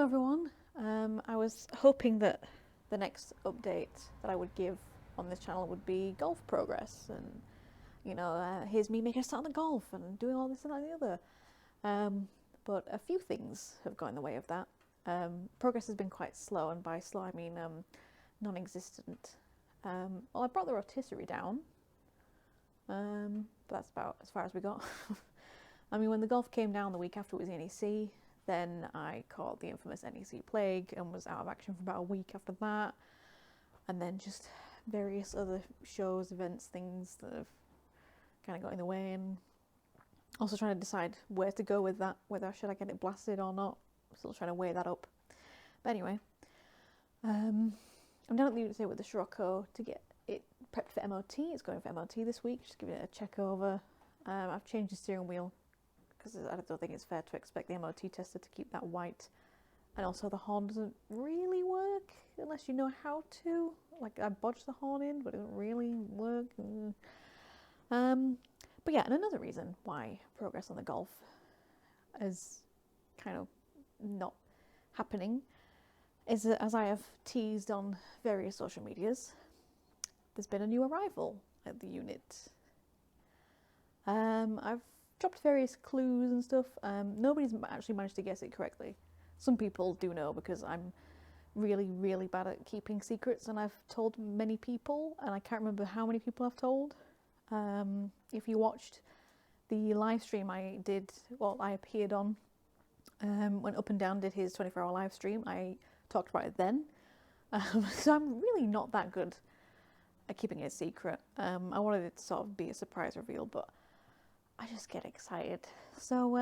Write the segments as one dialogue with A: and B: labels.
A: Hello everyone. I was hoping that the next update that I would give on this channel would be golf progress and, here's me making a start on the golf and doing all this and that and the other. But a few things have got in the way of that. Progress has been quite slow, and by slow I mean non-existent. Well, I brought the rotisserie down, but that's about as far as we got. I mean, when the golf came down the week after it was the NEC, then I caught the infamous NEC plague and was out of action for about a week after that. And then just various other shows, events, things that have kind of got in the way. And also trying to decide where to go with that, whether should I get it blasted or not. Still trying to weigh that up. But anyway, I'm down at the unit today with the Scirocco to get it prepped for MOT. It's going for MOT this week, just giving it a check over. I've changed the steering wheel, because I don't think it's fair to expect the MOT tester to keep that white. And also the horn doesn't really work unless you know how to. Like, I bodged the horn in, but it doesn't really work. But yeah, and another reason why progress on the golf is kind of not happening is that, as I have teased on various social medias, there's been a new arrival at the unit. I've dropped various clues and stuff. Nobody's actually managed to guess it correctly. Some people do know, because I'm really, really bad at keeping secrets, and I've told many people, and I can't remember how many people I've told. If you watched the live stream I appeared on, when Up and Down did his 24-hour live stream, I talked about it then. So I'm really not that good at keeping it a secret. I wanted it to sort of be a surprise reveal, but I just get excited. So,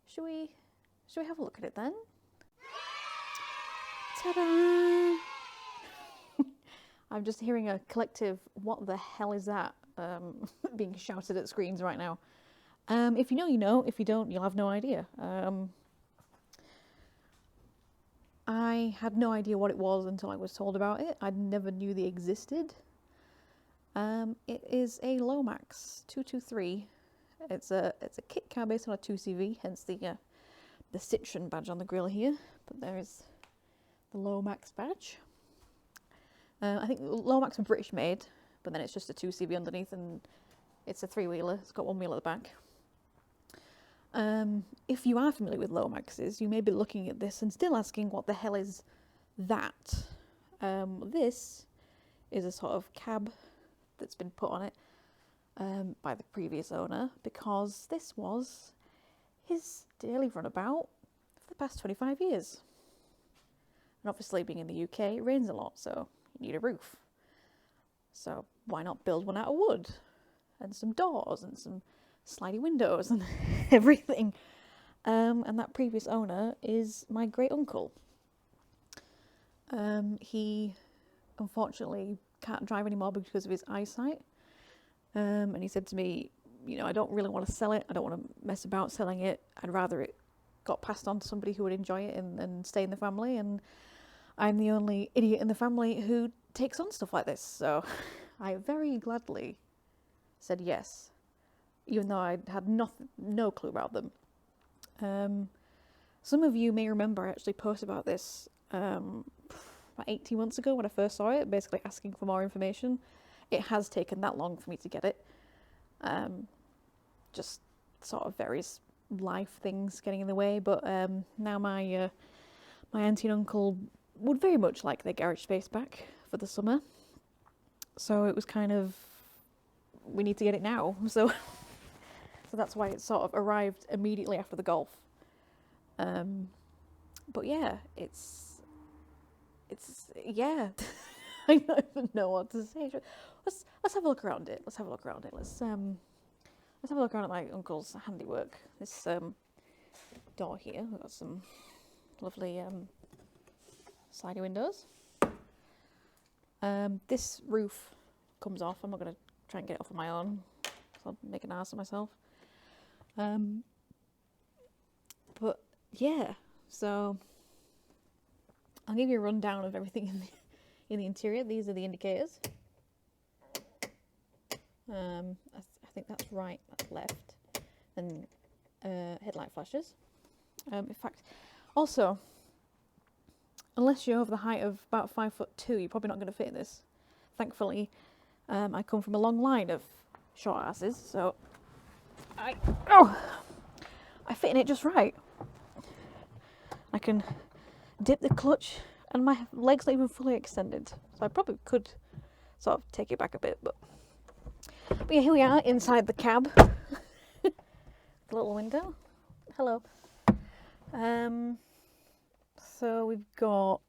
A: should we have a look at it then? Ta-da! I'm just hearing a collective "what the hell is that?" being shouted at screens right now. If you know, you know. If you don't, you'll have no idea. I had no idea what it was until I was told about it. I never knew they existed. It is a Lomax 223. It's a kit car based on a 2CV, hence the Citroen badge on the grille here. But there is the Lomax badge. I think Lomax are British made, but then it's just a 2CV underneath, and it's a three-wheeler. It's got one wheel at the back. If you are familiar with Lomaxes, you may be looking at this and still asking, what the hell is that? This is a sort of cab that's been put on it by the previous owner, because this was his daily runabout for the past 25 years. And obviously, being in the UK, it rains a lot, so you need a roof. So why not build one out of wood? And some doors and some slidey windows and everything. And that previous owner is my great uncle. He unfortunately can't drive anymore because of his eyesight. And he said to me, I don't really want to sell it. I don't want to mess about selling it. I'd rather it got passed on to somebody who would enjoy it and stay in the family. And I'm the only idiot in the family who takes on stuff like this. So I very gladly said yes, even though I had no clue about them. Some of you may remember I actually posted about this about 18 months ago when I first saw it, basically asking for more information. It has taken that long for me to get it. Just sort of various life things getting in the way, but now my auntie and uncle would very much like their garage space back for the summer. So it was kind of, we need to get it now. So that's why it sort of arrived immediately after the golf. But yeah, it's yeah. I don't even know what to say. Let's have a look around it. Let's have a look around at my uncle's handiwork. This door here, we've got some lovely slidey windows. This roof comes off. I'm not going to try and get it off on my own, because I'll make an ass of myself. But yeah, so I'll give you a rundown of everything in the interior. These are the indicators. I think that's right, that's left. And headlight flashes. In fact, Also, unless you're over the height of about 5'2", you're probably not going to fit in this. Thankfully, I come from a long line of short asses, so I fit in it just right. I can dip the clutch, and my leg's not even fully extended, so I probably could sort of take it back a bit, but yeah, here we are inside the cab. The little window. Hello. So we've got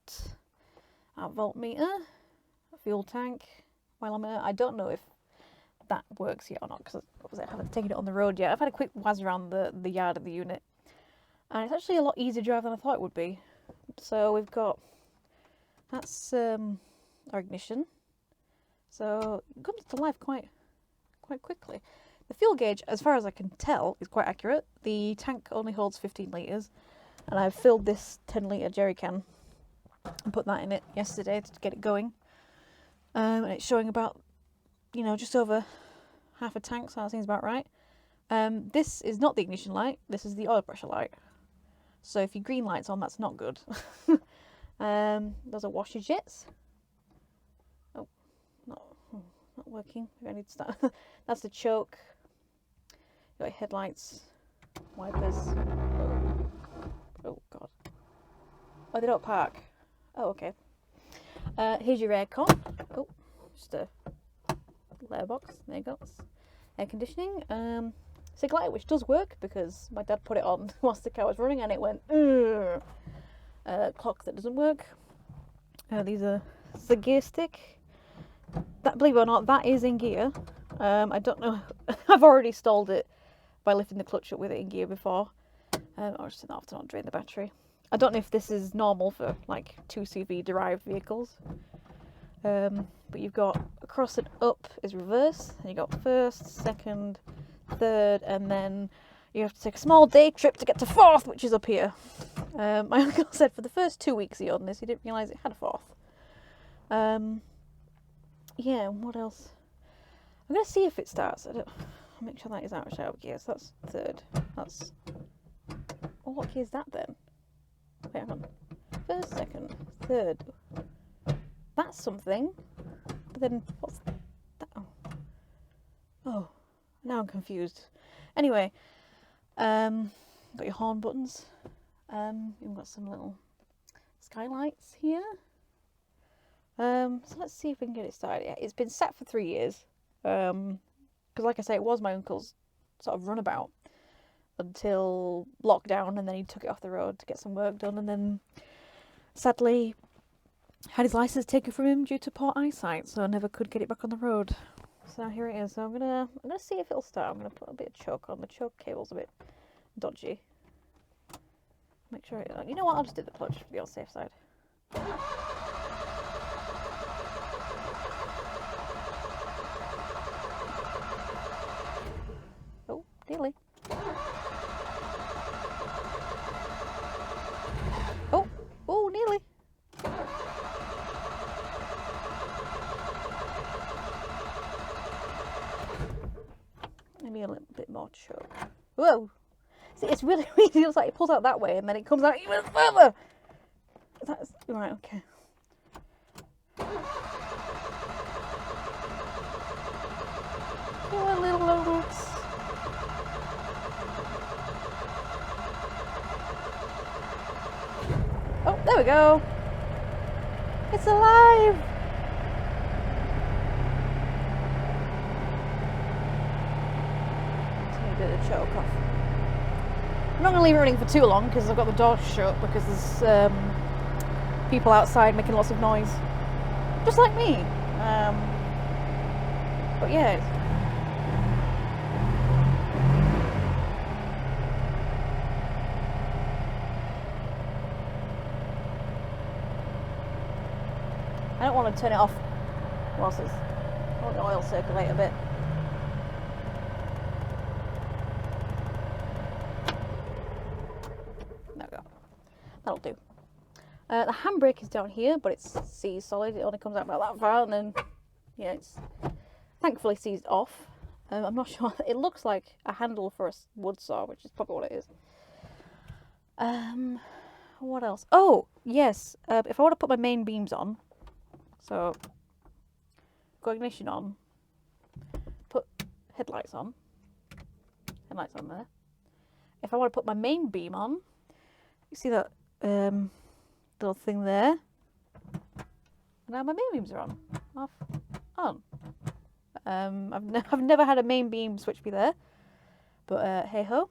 A: our voltmeter, a fuel tank, mileometer. I don't know if that works yet or not, because I haven't taken it on the road yet. I've had a quick whiz around the yard of the unit, and it's actually a lot easier to drive than I thought it would be. So we've got, that's our ignition. So it comes to life quite quickly. The fuel gauge, as far as I can tell, is quite accurate. The tank only holds 15 litres, and I've filled this 10-litre jerry can and put that in it yesterday to get it going. And it's showing about, just over half a tank, so that seems about right. This is not the ignition light, this is the oil pressure light. So if your green light's on, that's not good. Those are washer jets. Oh, not working. I need to start. That's the choke. You got headlights, wipers. Oh god. Oh, they don't park. Oh, okay. Here's your aircon. Oh, just a layer box. There you go. It's air conditioning. SIG light, which does work because my dad put it on whilst the car was running and it went. Clock that doesn't work. These are the gear stick. That, believe it or not, that is in gear. I don't know. I've already stalled it by lifting the clutch up with it in gear before. I'll just turn that off to not drain the battery. I don't know if this is normal for like 2CV derived vehicles. But you've got across and up is reverse, and you've got first, second, third, and then you have to take a small day trip to get to fourth, which is up here. My uncle said for the first 2 weeks he owned this, he didn't realise it had a fourth. Yeah, what else? I'm going to see if it starts. I'll make sure that is out of gear. So that's third. That's... Oh, what key is that then? Wait, hang on. First, second, third. That's something. But then, what's that? Oh, now I'm confused. Anyway, got your horn buttons. You've got some little skylights here. So let's see if we can get it started. It's been sat for 3 years. Because like I say, it was my uncle's sort of runabout until lockdown, and then he took it off the road to get some work done, and then sadly had his license taken from him due to poor eyesight, so I never could get it back on the road. So here it is. So I'm gonna see if it'll start. I'm gonna put a bit of choke on. The choke cable's a bit dodgy. Make sure you know what? I'll just do the clutch to be on the safe side. Oh, nearly. Oh, nearly. Maybe a little bit more choke. Whoa! See, it's really weird. It looks like it pulls out that way and then it comes out even further. That's right. Okay. Oh, little robots. Oh, there we go. It's alive. Take a bit of the choke off. I'm not going to leave it running for too long because I've got the door shut because there's people outside making lots of noise. Just like me. But yeah. I don't want to turn it off whilst it's... I want the oil circulate a bit. There we go. That'll do. The handbrake is down here, but it's seized solid. It only comes out about that far, and then, yeah, it's thankfully seized off. I'm not sure. It looks like a handle for a wood saw, which is probably what it is. What else? Oh, yes. If I want to put my main beams on, so go ignition on, put headlights on there. If I want to put my main beam on, you see that little thing there? Now my main beams are on. Off. On. I've never had a main beam switch be there, but hey ho.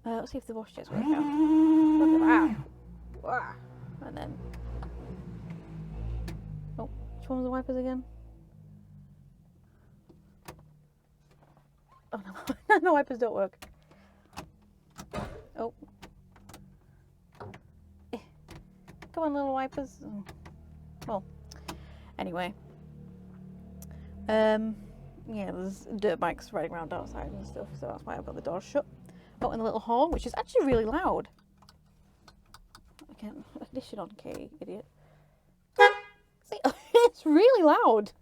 A: Let's see if the wash jet's working now. Look at that. Wow. And then, oh, which one was the wipers again? Oh no, the wipers don't work. Oh. Come on, little wipers. Well, anyway. Yeah, there's dirt bikes riding around outside and stuff, so that's why I've got the doors shut. Oh, in the little hall, which is actually really loud. I can't ignition on, Katie, idiot. See, it's really loud.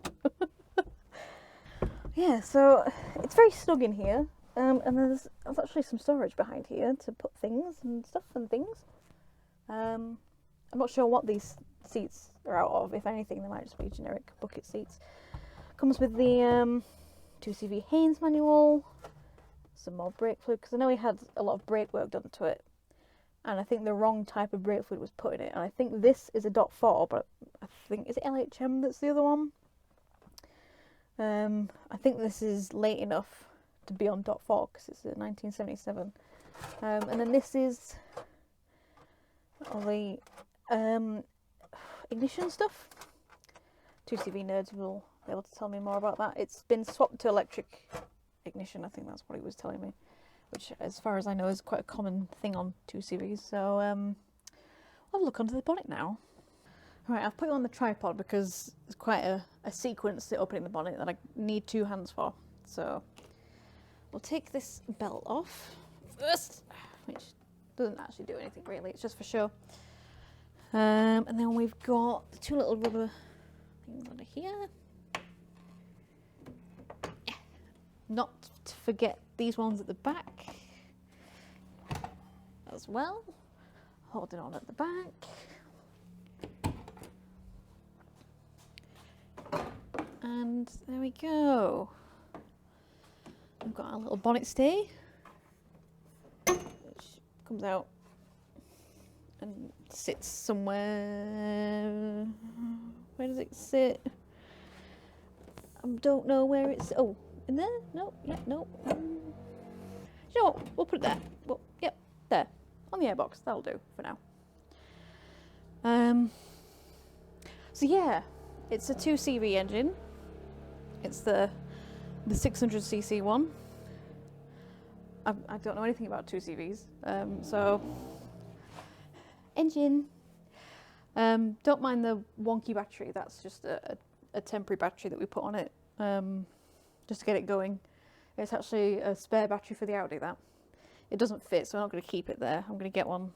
A: Yeah, so it's very snug in here, and there's actually some storage behind here to put things and stuff and things. I'm not sure what these seats are out of. If anything, they might just be generic bucket seats. Comes with the 2CV Haynes manual, some more brake fluid, because I know he had a lot of brake work done to it, and I think the wrong type of brake fluid was put in it, and I think this is a .4, but I think, is it LHM that's the other one? I think this is late enough to be on .4, because it's a 1977, and then this is all the ignition stuff. 2CV nerds will be able to tell me more about that. It's been swapped to electric ignition, I think that's what he was telling me, which as far as I know is quite a common thing on 2CVs. So I'll look under the bonnet now. Right, I've put it on the tripod because there's quite a sequence to opening the bonnet that I need 2 hands for. So we'll take this belt off first, which doesn't actually do anything really, it's just for show. And then we've got the 2 little rubber things under here. Not to forget these ones at the back as well. Holding on at the back. And there we go. We've got our little bonnet stay, which comes out and sits somewhere. Where does it sit? I don't know where it's. Oh, in there? No, yeah, no. You know what? We'll put it there. Well, yep, there. On the airbox. That'll do for now. So yeah, it's a 2CV engine. It's the 600cc one. I don't know anything about 2CVs, so engine. Don't mind the wonky battery. That's just a temporary battery that we put on it, just to get it going. It's actually a spare battery for the Audi. That it doesn't fit, so I'm not going to keep it there. I'm going to get one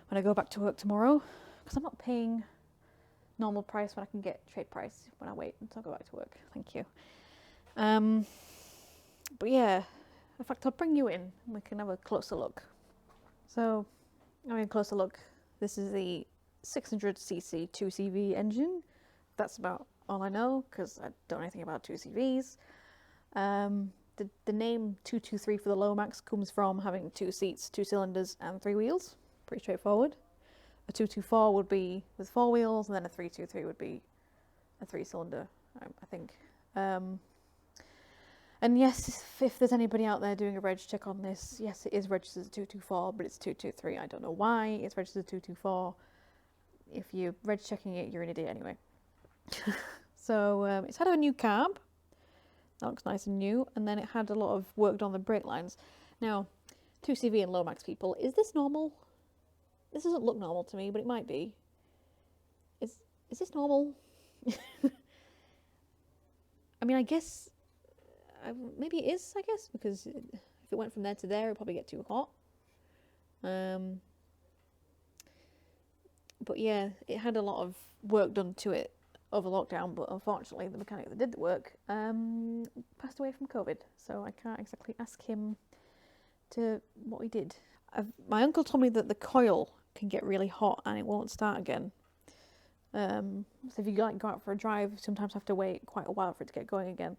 A: when I go back to work tomorrow, because I'm not paying normal price when I can get trade price when I wait until I go back to work. Thank you. But yeah, in fact, I'll bring you in and we can have a closer look. So, having a closer look, this is the 600cc 2CV engine. That's about all I know, because I don't know anything about 2CVs. The name 223 for the Lomax comes from having 2 seats, 2 cylinders and 3 wheels. Pretty straightforward. A 224 would be with 4 wheels, and then a 323 would be a 3-cylinder, I think. And yes, if there's anybody out there doing a reg check on this, yes, it is registered as 224, but it's 223. I don't know why it's registered as 224. If you're reg checking it, you're an idiot anyway. So it's had a new carb. That looks nice and new. And then it had a lot of work on the brake lines. Now, 2CV and Lomax people, is this normal? This doesn't look normal to me, but it might be. Is this normal? I mean, I guess maybe it is, I guess, because if it went from there to there, it'd probably get too hot. But yeah, it had a lot of work done to it over lockdown, but unfortunately the mechanic that did the work passed away from COVID, so I can't exactly ask him to what he did. my uncle told me that the coil can get really hot and it won't start again. So if you like go out for a drive, you sometimes have to wait quite a while for it to get going again.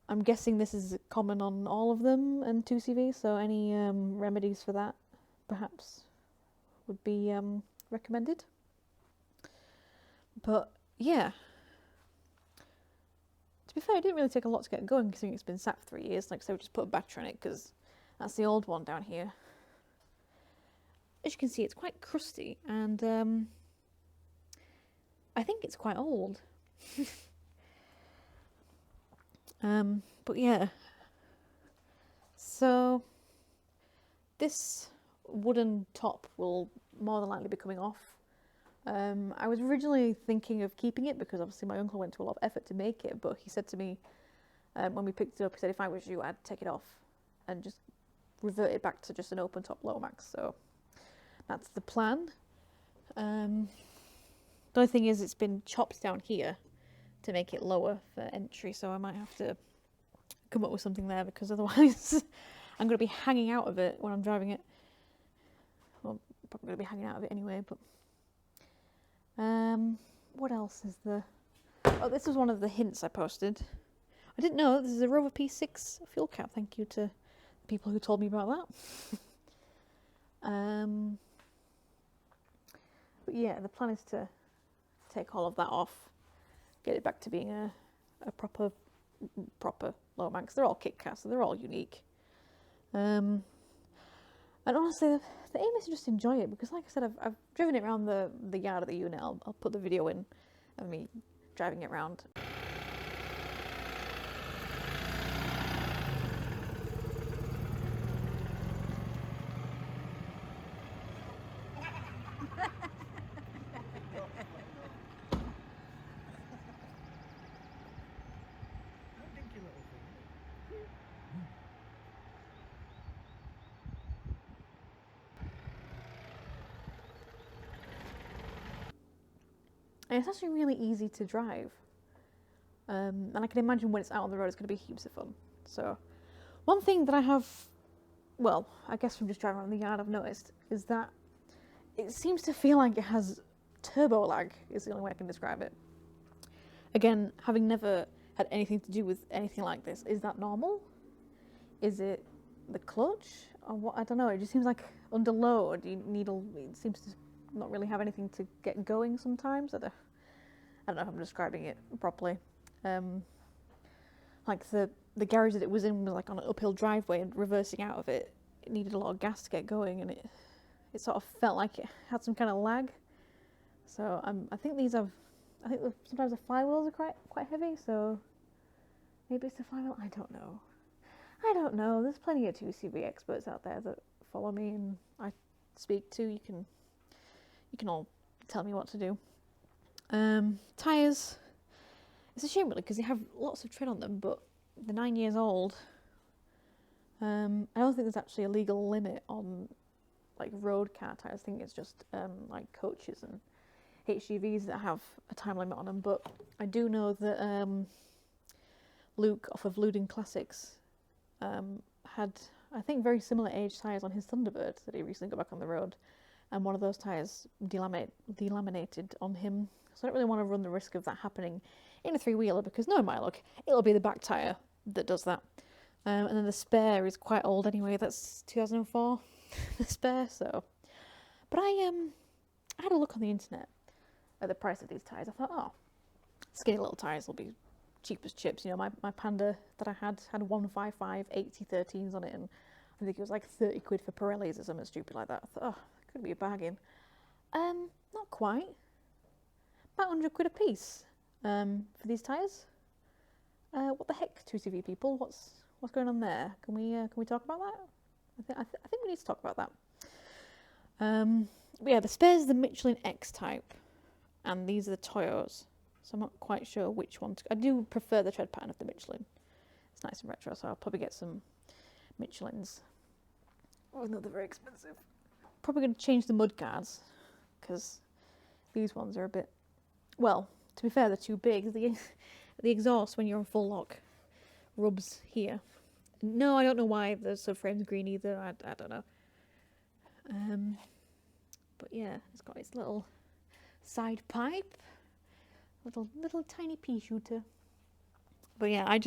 A: I'm guessing this is common on all of them and 2CV, so any remedies for that perhaps would be recommended. But yeah, to be fair, it didn't really take a lot to get going considering it's been sat for 3 years. Like I said, we just put a battery on it because that's the old one down here. As you can see, it's quite crusty and I think it's quite old. But yeah, so this wooden top will more than likely be coming off. I was originally thinking of keeping it because obviously my uncle went to a lot of effort to make it, but he said to me when we picked it up, he said if I was you, I'd take it off and just revert it back to just an open top Lomax. So that's the plan. The only thing is it's been chopped down here to make it lower for entry, so I might have to come up with something there because otherwise I'm going to be hanging out of it when I'm driving it. Well, I'm probably going to be hanging out of it anyway, but what else is there? Oh, this was one of the hints I posted. I didn't know this is a Rover P6 fuel cap. Thank you to the people who told me about that. But yeah, the plan is to take all of that off, get it back to being a proper Lomax. They're all Kit Kats, so they're all unique. And honestly, the aim is to just enjoy it because, like I said, I've driven it around the yard of the unit. I'll put the video in of me driving it around. And it's actually really easy to drive. And I can imagine when it's out on the road, it's going to be heaps of fun. So, one thing that I have, well, I guess from just driving around the yard, I've noticed is that it seems to feel like it has turbo lag, is the only way I can describe it. Again, having never had anything to do with anything like this, is that normal? Is it the clutch? Or what? I don't know. It just seems like under load, it seems to not really have anything to get going sometimes. I don't know if I'm describing it properly. Like the garage that it was in was like on an uphill driveway, and reversing out of it, it needed a lot of gas to get going, and it sort of felt like it had some kind of lag. So I think sometimes the flywheels are quite heavy, so maybe it's the flywheel. I don't know. There's plenty of 2CV experts out there that follow me and I speak to. You can all tell me what to do. Tyres. It's a shame really because they have lots of tread on them, but they're 9 years old. I don't think there's actually a legal limit on like road car tyres. I think it's just like coaches and HGVs that have a time limit on them. But I do know that Luke off of Luden Classics had, I think, very similar age tyres on his Thunderbird that he recently got back on the road, and one of those tyres delaminated on him. So I don't really want to run the risk of that happening in a three-wheeler because knowing my luck, it'll be the back tyre that does that. And then the spare is quite old anyway. That's 2004, the spare. So, but I had a look on the internet at the price of these tyres. I thought, oh, skinny little tyres will be cheap as chips. You know, my Panda that I had 155 80 13s on it, and I think it was like 30 quid for Pirellis or something stupid like that. I thought, oh, it could be a bargain. Not quite. About 100 quid a piece for these tyres. What the heck, 2CV people? What's going on there? Can we talk about that? I think we need to talk about that. But yeah, the spare's the Michelin X type, and these are the Toyos. So I'm not quite sure which one. I do prefer the tread pattern of the Michelin. It's nice and retro, so I'll probably get some Michelins. Even though they're very expensive. Probably going to change the mud guards because these ones are a bit. Well, to be fair, they're too big. The exhaust when you're on full lock rubs here. No, I don't know why the subframe's green either. I don't know. But yeah, it's got its little side pipe, little tiny pea shooter. But yeah, I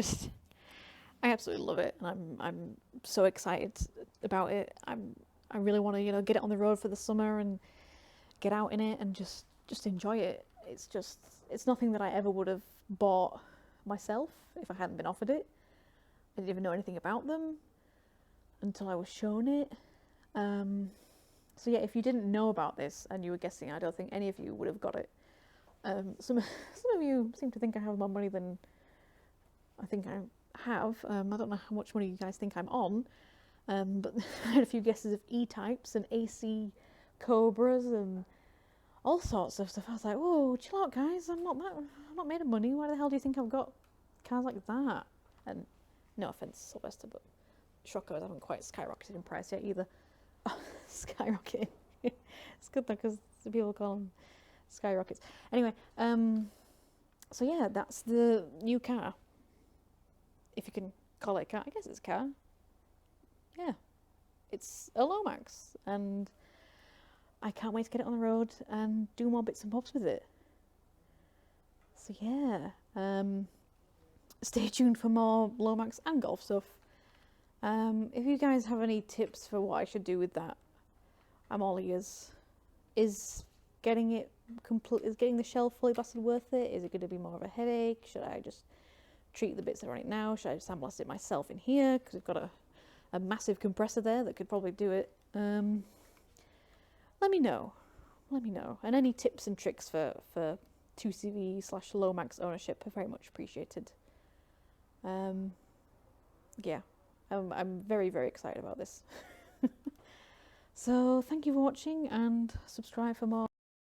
A: absolutely love it, and I'm so excited about it. I really want to get it on the road for the summer and get out in it and just enjoy it. It's nothing that I ever would have bought myself if I hadn't been offered it. I didn't even know anything about them until I was shown it. So yeah, if you didn't know about this and you were guessing, I don't think any of you would have got it. Some of you seem to think I have more money than I think I have. I don't know how much money you guys think I'm on, but I had a few guesses of E-types and AC Cobras and all sorts of stuff. I was like, whoa, chill out, guys. I'm not made of money. Why the hell do you think I've got cars like that? And no offense, Sylvester, but short cars haven't quite skyrocketed in price yet either. Skyrocketing. It's good though, because people call them skyrockets. Anyway, so yeah, that's the new car. If you can call it a car. I guess it's a car. Yeah. It's a Lomax, and I can't wait to get it on the road and do more bits and bobs with it. So yeah, stay tuned for more Lomax and golf stuff. If you guys have any tips for what I should do with that, I'm all ears. Is getting the shell fully blasted worth it? Is it going to be more of a headache? Should I just treat the bits that are on it now? Should I sandblast it myself in here? Because we've got a massive compressor there that could probably do it. Let me know. And any tips and tricks for 2CV/Lomax ownership are very much appreciated. Yeah, I'm very, very excited about this. So thank you for watching, and subscribe for more.